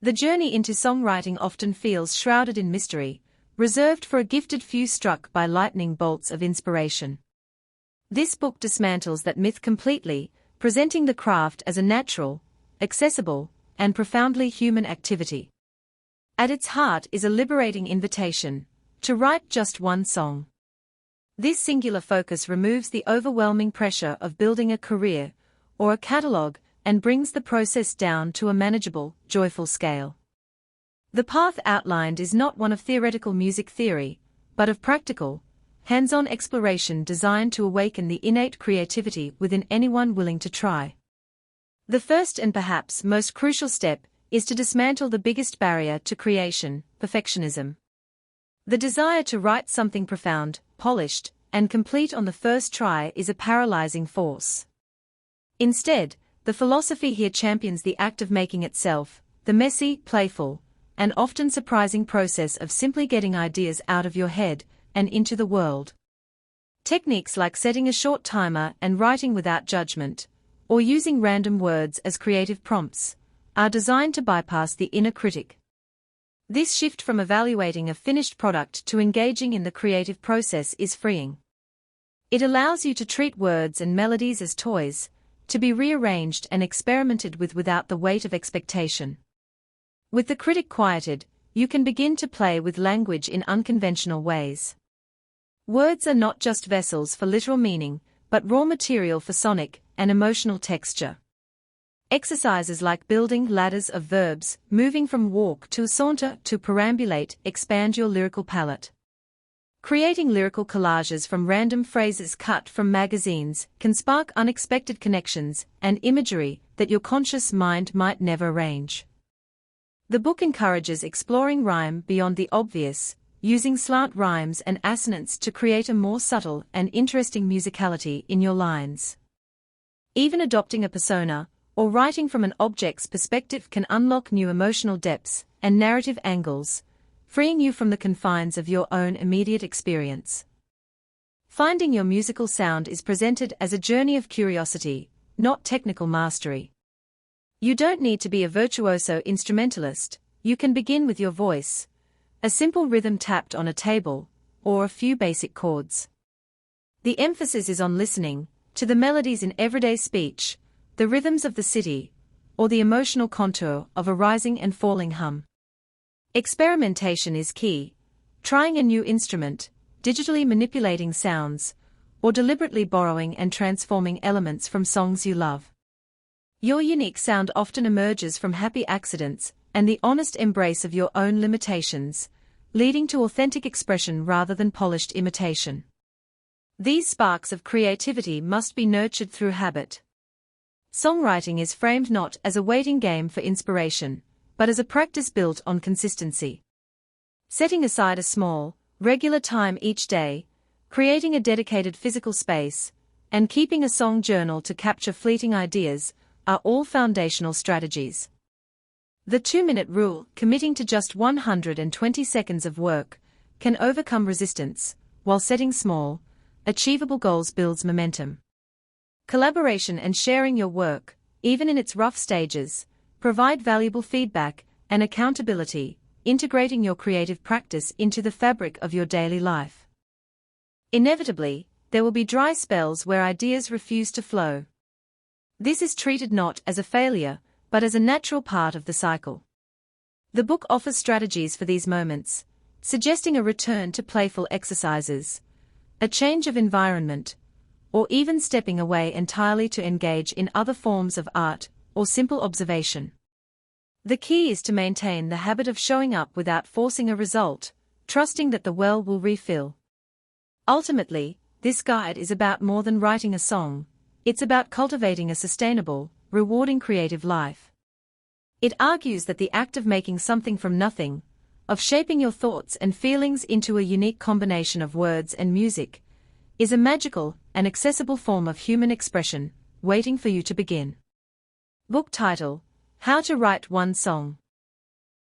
The journey into songwriting often feels shrouded in mystery, reserved for a gifted few struck by lightning bolts of inspiration. This book dismantles that myth completely, presenting the craft as a natural, accessible, and profoundly human activity. At its heart is a liberating invitation to write just one song. This singular focus removes the overwhelming pressure of building a career or a catalogue and brings the process down to a manageable, joyful scale. The path outlined is not one of theoretical music theory, but of practical, hands-on exploration designed to awaken the innate creativity within anyone willing to try. The first and perhaps most crucial step is to dismantle the biggest barrier to creation, perfectionism. The desire to write something profound, polished, and complete on the first try is a paralyzing force. Instead, the philosophy here champions the act of making itself, the messy, playful, and often surprising process of simply getting ideas out of your head and into the world. Techniques like setting a short timer and writing without judgment, or using random words as creative prompts, are designed to bypass the inner critic. This shift from evaluating a finished product to engaging in the creative process is freeing. It allows you to treat words and melodies as toys, to be rearranged and experimented with without the weight of expectation. With the critic quieted, you can begin to play with language in unconventional ways. Words are not just vessels for literal meaning, but raw material for sonic and emotional texture. Exercises like building ladders of verbs, moving from walk to saunter to perambulate, expand your lyrical palette. Creating lyrical collages from random phrases cut from magazines can spark unexpected connections and imagery that your conscious mind might never arrange. The book encourages exploring rhyme beyond the obvious, using slant rhymes and assonance to create a more subtle and interesting musicality in your lines. Even adopting a persona, or writing from an object's perspective can unlock new emotional depths and narrative angles, freeing you from the confines of your own immediate experience. Finding your musical sound is presented as a journey of curiosity, not technical mastery. You don't need to be a virtuoso instrumentalist, you can begin with your voice, a simple rhythm tapped on a table, or a few basic chords. The emphasis is on listening to the melodies in everyday speech, the rhythms of the city, or the emotional contour of a rising and falling hum. Experimentation is key, trying a new instrument, digitally manipulating sounds, or deliberately borrowing and transforming elements from songs you love. Your unique sound often emerges from happy accidents and the honest embrace of your own limitations, leading to authentic expression rather than polished imitation. These sparks of creativity must be nurtured through habit. Songwriting is framed not as a waiting game for inspiration, but as a practice built on consistency. Setting aside a small, regular time each day, creating a dedicated physical space, and keeping a song journal to capture fleeting ideas are all foundational strategies. The 2-minute rule, committing to just 120 seconds of work, can overcome resistance, while setting small, achievable goals builds momentum. Collaboration and sharing your work, even in its rough stages, provide valuable feedback and accountability, integrating your creative practice into the fabric of your daily life. Inevitably, there will be dry spells where ideas refuse to flow. This is treated not as a failure, but as a natural part of the cycle. The book offers strategies for these moments, suggesting a return to playful exercises, a change of environment, or even stepping away entirely to engage in other forms of art or simple observation. The key is to maintain the habit of showing up without forcing a result, trusting that the well will refill. Ultimately, this guide is about more than writing a song, it's about cultivating a sustainable, rewarding creative life. It argues that the act of making something from nothing, of shaping your thoughts and feelings into a unique combination of words and music, is a magical and accessible form of human expression, waiting for you to begin. Book title: How to Write One Song.